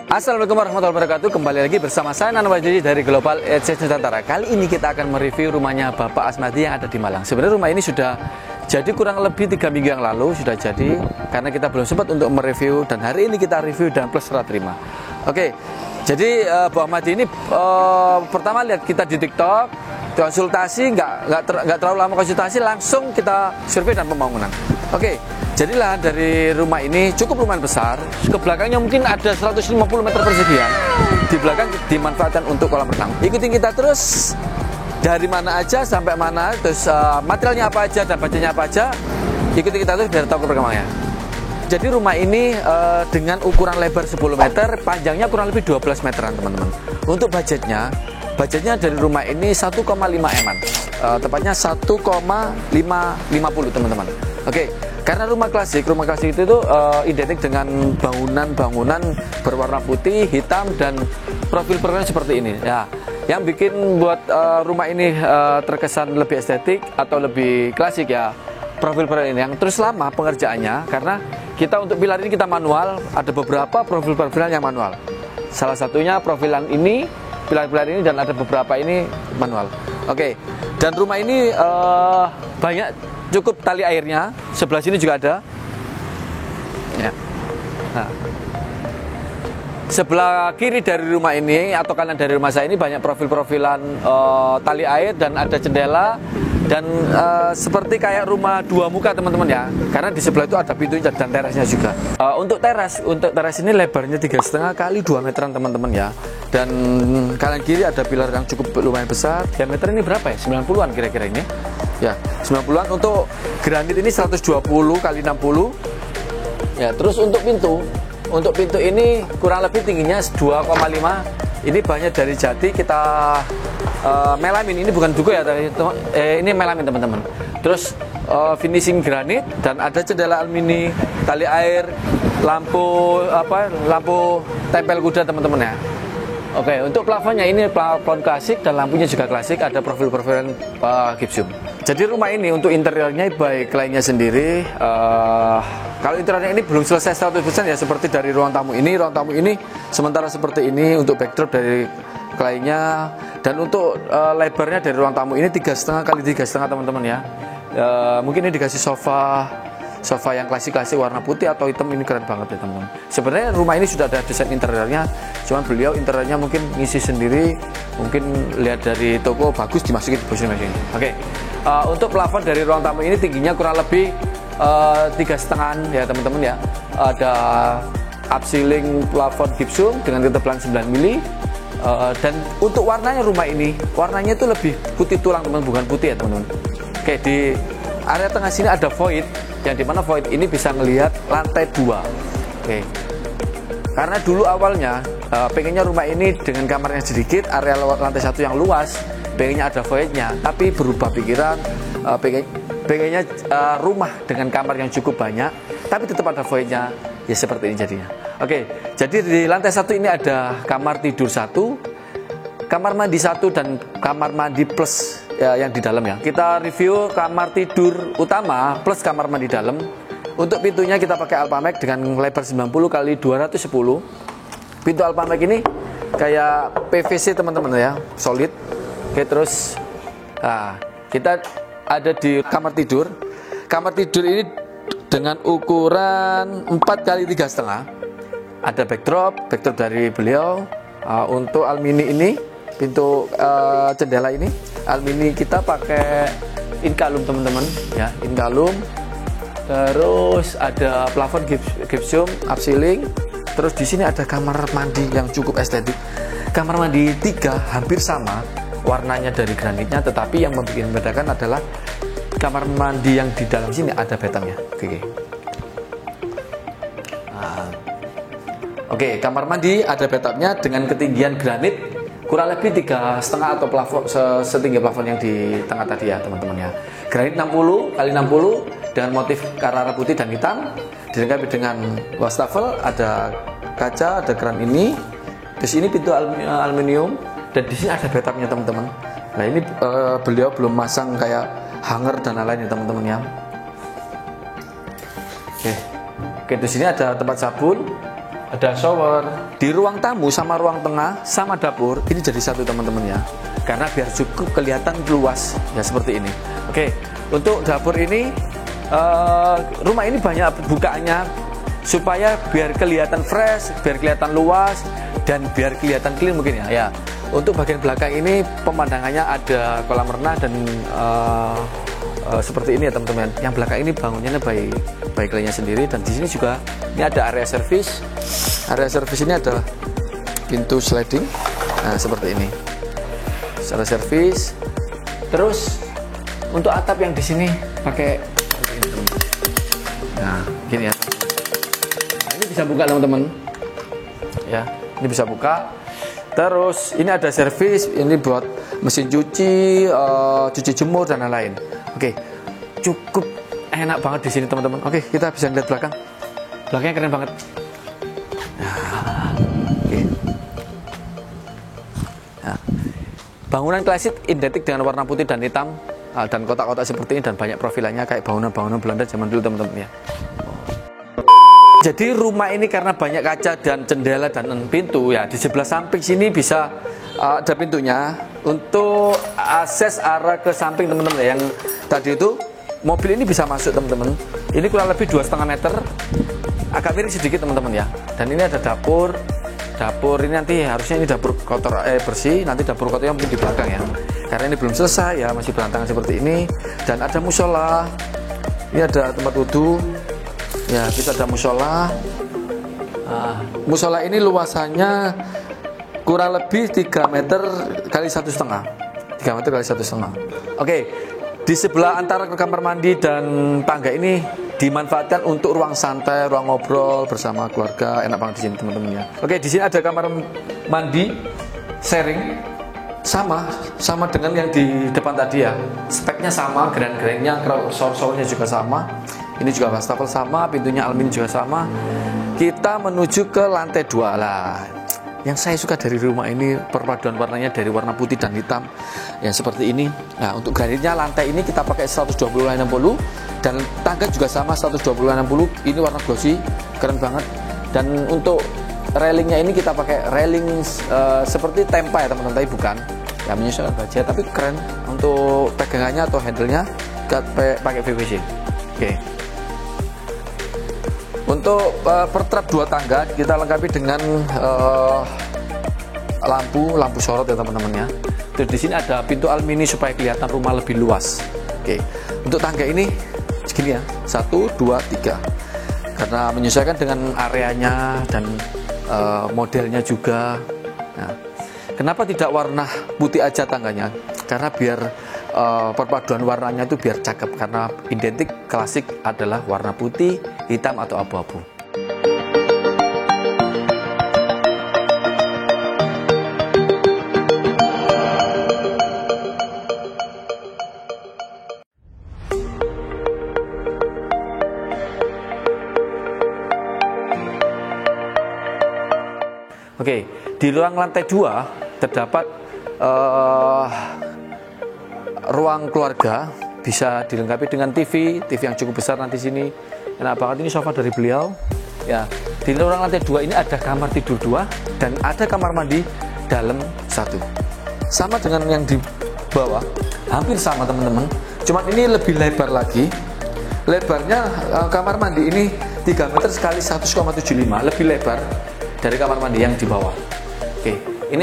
Assalamualaikum warahmatullahi wabarakatuh. Kembali lagi bersama saya Nana Wahyudi dari Global Exchange Nusantara. Kali ini kita akan mereview rumahnya Bapak Asmadi yang ada di Malang. Sebenarnya rumah ini sudah jadi kurang lebih 3 minggu yang lalu sudah jadi, karena kita belum sempat untuk mereview, dan hari ini kita review dan plus serah terima. Oke, jadi Bu Ahmadi ini pertama lihat kita di TikTok, konsultasi, nggak terlalu lama konsultasi, langsung kita survei dan pembangunan. Oke, jadilah dari rumah ini cukup lumayan besar. Ke belakangnya mungkin ada 150 meter persegian. Di belakang dimanfaatkan untuk kolam renang. Ikutin kita terus dari mana aja sampai mana, terus materialnya apa aja dan budgetnya apa aja. Ikuti kita terus biar tahu perkembangannya. Jadi rumah ini dengan ukuran lebar 10 meter, panjangnya kurang lebih 12 meteran teman-teman. Untuk budgetnya dari rumah ini 1,5 M-an, tepatnya 1,550 teman-teman. Oke, karena rumah klasik itu tuh identik dengan bangunan berwarna putih, hitam, dan profil-profilnya seperti ini. Ya, yang bikin buat rumah ini terkesan lebih estetik atau lebih klasik ya, profil-profil ini. Yang terus lama pengerjaannya, karena kita untuk pilar ini kita manual, ada beberapa profil-profilan yang manual. Salah satunya profilan ini, pilar-pilar ini, dan ada beberapa ini manual. Oke, dan rumah ini banyak cukup tali airnya. Sebelah sini juga ada. Ya. Nah, sebelah kiri dari rumah ini atau kanan dari rumah saya ini banyak profil-profilan tali air, dan ada jendela, dan seperti kayak rumah dua muka teman-teman ya. Karena di sebelah itu ada pintunya dan terasnya juga. Untuk teras ini lebarnya 3,5 kali 2 meteran teman-teman ya. Dan kanan kiri ada pilar yang cukup lumayan besar. Diameter ini berapa ya? 90-an kira-kira ini. Ya, 90-an. Untuk granit ini 120 kali 60. Ya, terus untuk pintu ini kurang lebih tingginya 2,5. Ini banyak dari jati, kita melamin. Ini bukan duku ya, ini melamin teman-teman. Terus finishing granit, dan ada jendela alumini, tali air, lampu tempel kuda teman-teman ya. Oke, untuk plafonnya ini plafon klasik, dan lampunya juga klasik, ada profil-profilan gypsum. Jadi rumah ini untuk interiornya baik lainnya sendiri. Kalau interiornya ini belum selesai 100% ya, seperti dari ruang tamu ini sementara seperti ini untuk backdrop dari lainnya. Dan untuk lebarnya dari ruang tamu ini 3,5 kali 3,5 teman-teman ya. Mungkin ini dikasih sofa yang klasik-klasik warna putih atau hitam. Ini keren banget ya teman-teman. Sebenarnya rumah ini sudah ada desain interiornya, cuman beliau interiornya mungkin ngisi sendiri, mungkin lihat dari toko bagus dimasukin di masing-masing. Oke, untuk plafon dari ruang tamu ini tingginya kurang lebih 3,5 ya teman-teman ya. Ada upceiling plafon gypsum dengan ketebalan 9 mili. Dan untuk warnanya rumah ini, warnanya itu lebih putih tulang teman, bukan putih ya teman-teman. Oke, di area tengah sini ada void, yang dimana void ini bisa melihat lantai 2. Oke, karena dulu awalnya pengennya rumah ini dengan kamarnya sedikit, area lantai 1 yang luas, pengennya ada voidnya, tapi berubah pikiran, pengennya rumah dengan kamar yang cukup banyak, tapi tetap ada voidnya, ya seperti ini jadinya. Oke, jadi di lantai 1 ini ada kamar tidur 1, kamar mandi 1, dan kamar mandi plus ya, yang di dalam ya. Kita review kamar tidur utama plus kamar mandi dalam. Untuk pintunya kita pakai Alpamax dengan lebar 90 kali 210. Pintu Alpamax ini kayak PVC teman-teman ya, solid. Oke, terus kita ada di kamar tidur. Kamar tidur ini dengan ukuran 4 kali 3,5. Ada backdrop dari beliau. Untuk alumini ini, pintu jendela ini alumini, kita pakai inkalum teman-teman ya, inkalum. Terus ada plafon gypsum upceiling. Terus di sini ada kamar mandi yang cukup estetik. Kamar mandi 3 hampir sama warnanya dari granitnya, tetapi yang membedakan adalah kamar mandi yang di dalam sini ada bathtubnya. Oke, kamar mandi ada bathtubnya dengan ketinggian granit kurang lebih 3,5 atau plafon setinggi plafon yang di tengah tadi ya teman-teman ya. Granit 60 kali 60 dengan motif karara putih dan hitam, dilengkapi dengan wastafel, ada kaca, ada keran ini. Terus ini pintu aluminium, dan di sini ada bathtubnya teman-teman. Nah ini beliau belum masang kayak hanger dan lain-lain ya teman-teman ya. Oke, di sini ada tempat sabun, ada shower. Di ruang tamu sama ruang tengah sama dapur ini jadi satu teman-teman ya. Karena biar cukup kelihatan luas ya seperti ini. Oke, untuk dapur ini rumah ini banyak bukaannya supaya biar kelihatan fresh, biar kelihatan luas dan biar kelihatan clean mungkin ya. Ya. Untuk bagian belakang ini pemandangannya ada kolam renang dan seperti ini ya teman-teman. Yang belakang ini bangunannya by kliennya sendiri dan di sini juga ini ada area service. Area service ini ada pintu sliding. Nah, seperti ini. Area service. Terus untuk atap yang di sini pakai nah, gini ya. Nah, ini bisa buka teman-teman. Ya, ini bisa buka. Terus ini ada servis, ini buat mesin cuci, cuci jemur dan lain-lain. Oke, cukup enak banget di sini teman-teman. Oke, kita bisa lihat belakang. Belakangnya keren banget. Nah, oke. Nah, bangunan klasik identik dengan warna putih dan hitam dan kotak-kotak seperti ini dan banyak profilannya kayak bangunan-bangunan Belanda zaman dulu teman-teman ya. Jadi rumah ini karena banyak kaca dan jendela dan pintu ya, di sebelah samping sini bisa ada pintunya untuk akses arah ke samping teman-teman ya. Yang tadi itu mobil ini bisa masuk teman-teman. Ini kurang lebih 2,5 meter, agak miring sedikit teman-teman ya. Dan ini ada dapur. Dapur ini nanti harusnya ini dapur kotor bersih, nanti dapur kotornya mungkin di belakang ya. Karena ini belum selesai ya, masih berantakan seperti ini. Dan ada musola. Ini ada tempat wudhu. Ya, kita ada musola. Musola ini luasannya kurang lebih 3 meter kali 1,5. 3 meter kali 1,5. Oke, di sebelah antara kamar mandi dan tangga ini dimanfaatkan untuk ruang santai, ruang ngobrol bersama keluarga. Enak banget di sini teman-teman ya. Oke, di sini ada kamar mandi sharing. Sama dengan yang di depan tadi ya. Speknya sama, grand-grandnya, shower-showernya juga sama. Ini juga wastafel sama, pintunya aluminium juga sama. Kita menuju ke lantai 2 lah. Yang saya suka dari rumah ini perpaduan warnanya dari warna putih dan hitam ya seperti ini. Nah, untuk granitnya lantai ini kita pakai 120/60 dan tangga juga sama 120/60. Ini warna glossy, keren banget. Dan untuk railingnya ini kita pakai railing seperti Tempa ya teman-teman, tapi bukan. Ya menyesuaikan baja, tapi keren. Untuk pegangannya atau handle-nya kita pakai PVC. Oke. Untuk pertrap 2 tangga kita lengkapi dengan lampu sorot ya teman-teman ya. Terus di sini ada pintu aluminium supaya kelihatan rumah lebih luas. Oke. Untuk tangga ini segini ya. 1, 2, 3. Karena menyesuaikan dengan areanya dan modelnya juga. Nah, kenapa tidak warna putih aja tangganya? Karena biar perpaduan warnanya itu biar cakep, karena identik klasik adalah warna putih, hitam atau abu-abu. Oke, di ruang lantai 2 terdapat ruang keluarga, bisa dilengkapi dengan TV yang cukup besar nanti sini. Enak banget, ini sofa dari beliau. Ya, di ruang lantai 2 ini ada kamar tidur 2 dan ada kamar mandi dalam 1. Sama dengan yang di bawah, hampir sama teman-teman. Cuman ini lebih lebar lagi. Lebarnya kamar mandi ini 3 meter sekali 1,75, lebih lebar dari kamar mandi yang di bawah. Oke. Ini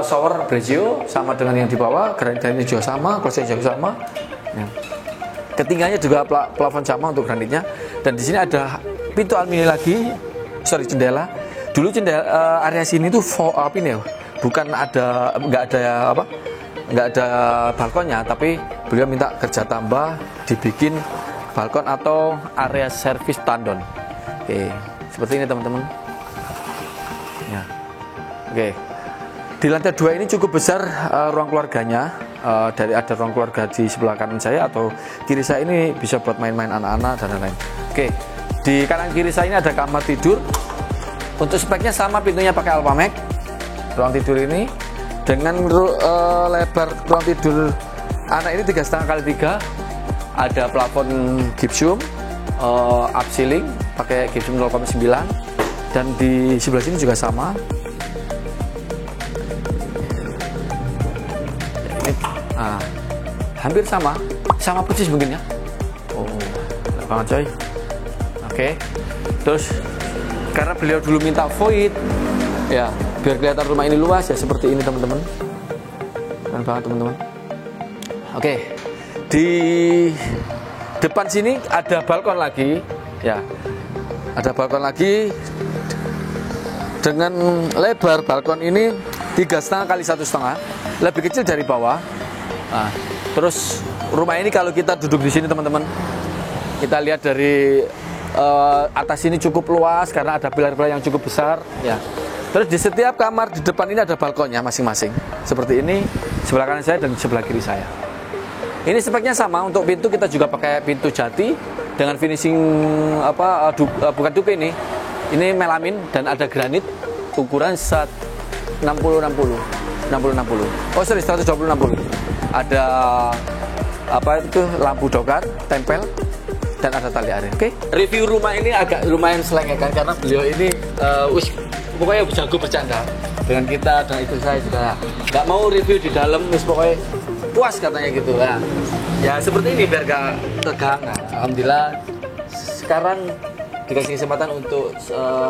shower Brezio sama dengan yang di bawah, granitnya juga sama, klosnya juga sama. Ya. Ketinggiannya juga plafon sama untuk granitnya. Dan di sini ada pintu aluminium lagi, jendela. Dulu jendela area sini tuh bukan ada, nggak ada balkonnya, tapi beliau minta kerja tambah dibikin balkon atau area servis tandon. Oke, seperti ini teman-teman. Ya. Oke. Di lantai 2 ini cukup besar ruang keluarganya. Dari ada ruang keluarga di sebelah kanan saya atau kiri saya ini bisa buat main-main anak-anak dan lain-lain. Oke, di kanan kiri saya ini ada kamar tidur. Untuk speknya sama, pintunya pakai Alphamek. Ruang tidur ini dengan lebar ruang tidur anak ini 3,5 x 3. Ada plafon gipsum upceiling pakai gypsum 0,9 dan di sebelah sini juga sama. Ini hampir sama persis mungkin ya. Oh, enak banget coy. Oke. Terus karena beliau dulu minta void ya, biar kelihatan rumah ini luas ya seperti ini teman-teman. Keren banget teman-teman. Oke. Di depan sini ada balkon lagi ya. Ada balkon lagi dengan lebar balkon ini 3,5 kali 1,5, lebih kecil dari bawah. Nah, terus rumah ini kalau kita duduk di sini teman-teman, kita lihat dari atas ini cukup luas karena ada pilar-pilar yang cukup besar ya. Terus di setiap kamar di depan ini ada balkonnya masing-masing. Seperti ini sebelah kanan saya dan sebelah kiri saya. Ini speknya sama, untuk pintu kita juga pakai pintu jati dengan finishing bukan dupe ini. Ini melamin dan ada granit ukuran 60-60. Oh sorry, 120-60. Ada lampu dokar tempel dan ada tali air. Oke. Review rumah ini agak lumayan selengkan karena beliau ini pokoknya jago bercanda dengan kita dan itu saya juga nggak mau review di dalam, pokoknya puas katanya gitu ya. Ya seperti ini biar gak tegang. Nah, alhamdulillah sekarang dikasih kesempatan untuk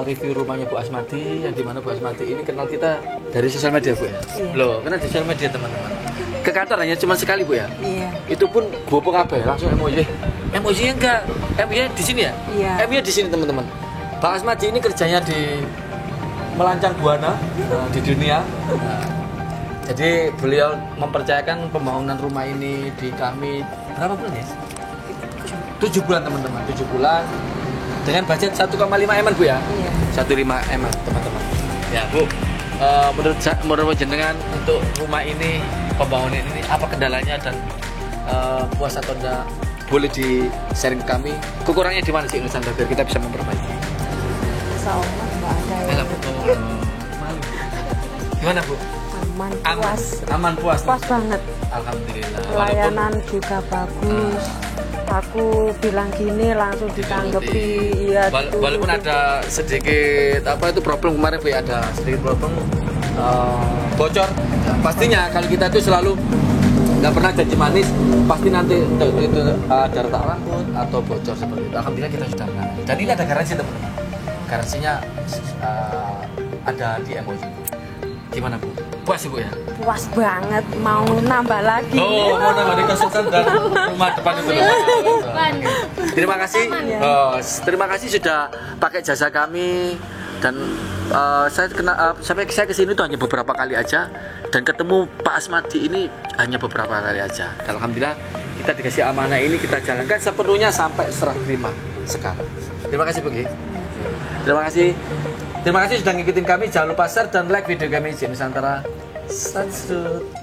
review rumahnya Bu Asmadi, yang dimana Bu Asmadi ini kenal kita dari sosial media Bu ya. Iya. Loh, kenal di sosial media teman-teman. Ke kantor hanya cuma sekali Bu ya. Iya. Itu pun bopo kabeh langsung emoji. Emoji enggak? MY di sini ya? Iya. MY di sini teman-teman. Pak Asmadi ini kerjanya di melancang buana di dunia. Jadi beliau mempercayakan pembangunan rumah ini di kami berapa bulan ya? 7 bulan teman-teman, 7 bulan dengan budget 1,5 M Bu ya? Iya. 1,5 M teman-teman. Ya Bu, menurut jenengan untuk rumah ini, pembangunan ini apa kendalanya dan puas atau enggak? Boleh di sharing ke kami. Kekurangannya di mana sih Nusantara biar kita bisa memperbaiki? Insya Allah nggak ada ya. Gimana Bu? Aman puas banget. Alhamdulillah. Pelayanan juga bagus. Aku bilang gini langsung ditanggapi. Iya. Walaupun ada sedikit problem kemarin Bu, ada sedikit problem bocor. Pastinya kalau kita itu selalu nggak pernah janji manis, pasti nanti itu ada retak rambut atau bocor seperti itu. Alhamdulillah kita sudah menangani. Dan ini ada garansi teman-teman. Garansinya ada di emoji. Gimana Bu? Puas Bu ya? Puas banget, mau nambah lagi. Oh, mau nambah di konsultan dan rumah depan itu. Terima kasih. Terima kasih sudah pakai jasa kami dan saya kesini tuh hanya beberapa kali aja dan ketemu Pak Asmadi ini hanya beberapa kali aja. Dan alhamdulillah kita dikasih amanah ini kita jalankan sepenuhnya sampai serah terima sekarang. Terima kasih Bu. Terima kasih. Terima kasih sudah ngikutin kami. Jangan lupa share dan like video kami di Nusantara. Satsut.